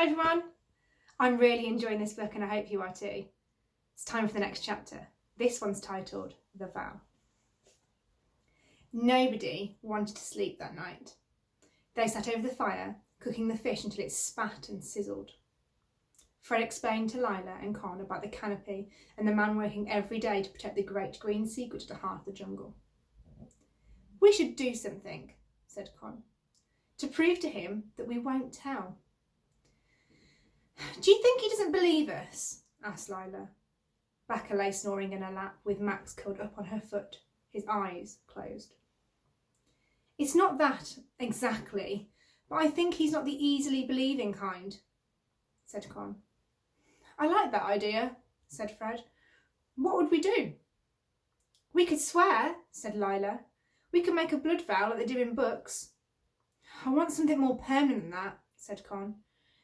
Hi everyone! I'm really enjoying this book and I hope you are too. It's time for the next chapter. This one's titled The Vow. Nobody wanted to sleep that night. They sat over the fire, cooking the fish until it spat and sizzled. Fred explained to Lila and Con about the canopy and the man working every day to protect the great green secret at the heart of the jungle. We should do something, said Con, to prove to him that we won't tell. Do you think he doesn't believe us? Asked Lila. Becca lay snoring in her lap with Max curled up on her foot, his eyes closed. It's not that, exactly, but I think he's not the easily believing kind, said Con. I like that idea, said Fred. What would we do? We could swear, said Lila. We could make a blood vow like they do in books. I want something more permanent than that, said Con.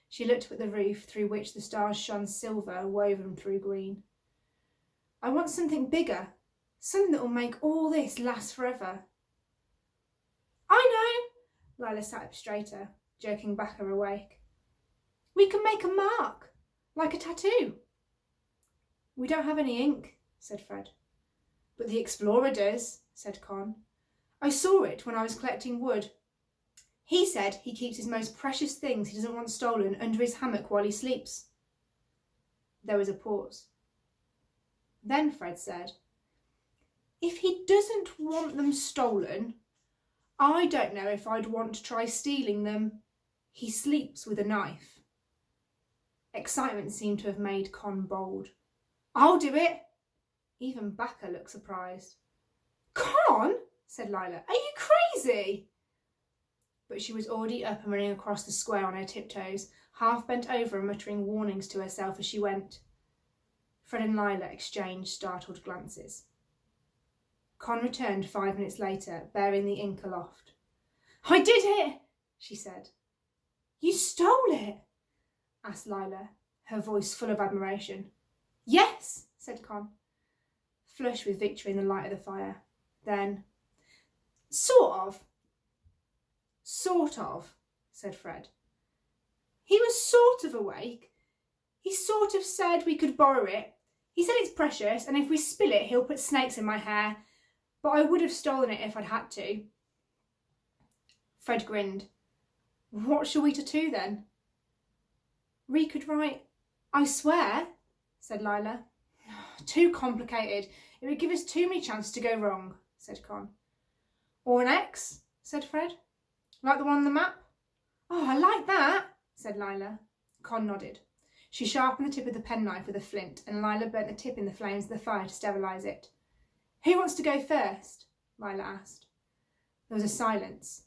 She looked up at the roof through which the stars shone silver woven through green. I want something bigger, something that will make all this last forever. I know, Lila sat up straighter, jerking Becca awake. We can make a mark, like a tattoo. We don't have any ink, said Fred. But the explorer does, said Con. I saw it when I was collecting wood. He said he keeps his most precious things he doesn't want stolen under his hammock while he sleeps. There was a pause. Then Fred said, if he doesn't want them stolen, I don't know if I'd want to try stealing them. He sleeps with a knife. Excitement seemed to have made Con bold. I'll do it. Even Becca looked surprised. Con, said Lila, are you crazy? But she was already up and running across the square on her tiptoes, half bent over and muttering warnings to herself as she went. Fred and Lila exchanged startled glances. Con returned 5 minutes later, bearing the ink aloft. I did it, she said. You stole it? Asked Lila, her voice full of admiration. Yes, said Con, flushed with victory in the light of the fire. Then, Sort of, said Fred. He was sort of awake. He sort of said we could borrow it. He said it's precious, and if we spill it, he'll put snakes in my hair. But I would have stolen it if I'd had to. Fred grinned. What shall we tattoo then? Ree could write, I swear, said Lila. Too complicated. It would give us too many chances to go wrong, said Con. Or an X, said Fred. Like the one on the map? Oh, I like that, said Lila. Con nodded. She sharpened the tip of the penknife with a flint, and Lila burnt the tip in the flames of the fire to sterilise it. Who wants to go first? Lila asked. There was a silence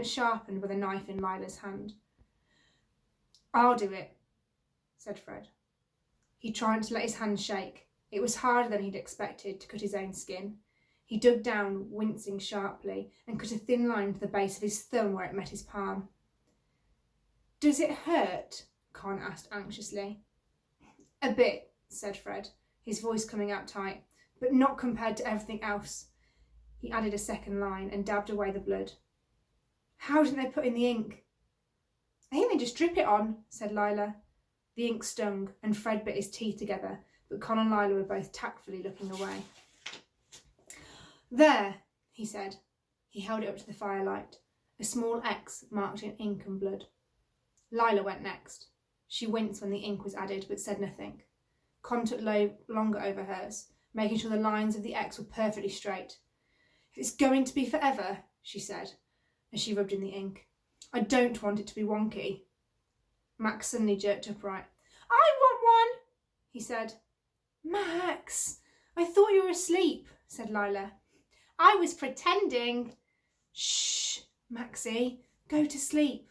sharpened by the knife in Lila's hand. I'll do it, said Fred. He tried to let his hand shake. It was harder than he'd expected to cut his own skin. He dug down, wincing sharply, and cut a thin line to the base of his thumb where it met his palm. Does it hurt? Con asked anxiously. A bit, said Fred, his voice coming out tight, but not compared to everything else. He added a second line and dabbed away the blood. How didn't they put in the ink? I think they just drip it on, said Lila. The ink stung, and Fred bit his teeth together, but Con and Lila were both tactfully looking away. There, he said. He held it up to the firelight. A small X marked in ink and blood. Lila went next. She winced when the ink was added, but said nothing. Con took longer over hers, making sure the lines of the X were perfectly straight. If it's going to be forever, she said, as she rubbed in the ink. I don't want it to be wonky. Max suddenly jerked upright. I want one, he said. Max, I thought you were asleep, said Lila. I was pretending. Shh, Maxie, go to sleep.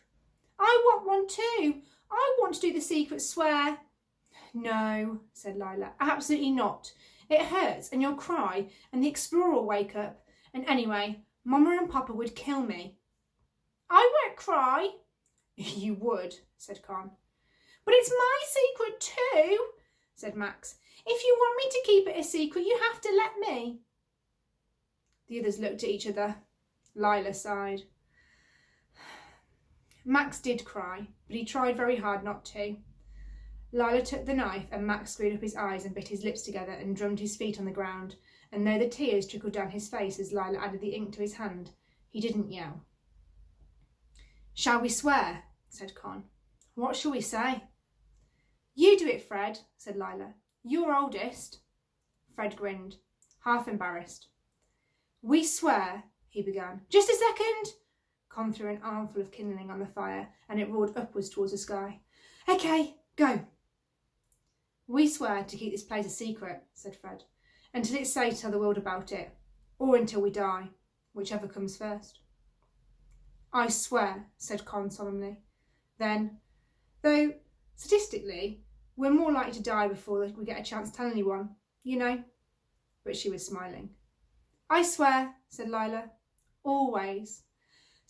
I want one too. I want to do the secret swear. No, said Lila, absolutely not. It hurts and you'll cry and the explorer will wake up. And anyway, Mama and Papa would kill me. I won't cry. You would, said Con. But it's my secret too, said Max. If you want me to keep it a secret, you have to let me. The others looked at each other. Lila sighed. Max did cry, but he tried very hard not to. Lila took the knife and Max screwed up his eyes and bit his lips together and drummed his feet on the ground, and though the tears trickled down his face as Lila added the ink to his hand, he didn't yell. "Shall we swear?" said Con. "What shall we say?" "You do it, Fred," said Lila. "You're oldest." Fred grinned, half embarrassed. "We swear," he began. "Just a second." Con threw an armful of kindling on the fire and it roared upwards towards the sky. "Okay, go." "We swear to keep this place a secret," said Fred, "until it's safe to tell the world about it, or until we die, whichever comes first." "I swear," said Con solemnly. Then, though statistically we're more likely to die before we get a chance to tell anyone, you know. But she was smiling. "I swear," said Lila. "Always."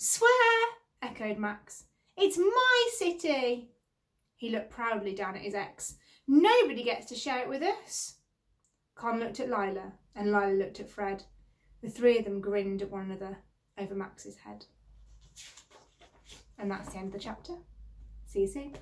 "Swear," echoed Max. "It's my city." He looked proudly down at his ex. "Nobody gets to share it with us." Con looked at Lila and Lila looked at Fred. The three of them grinned at one another over Max's head. And that's the end of the chapter. See you soon.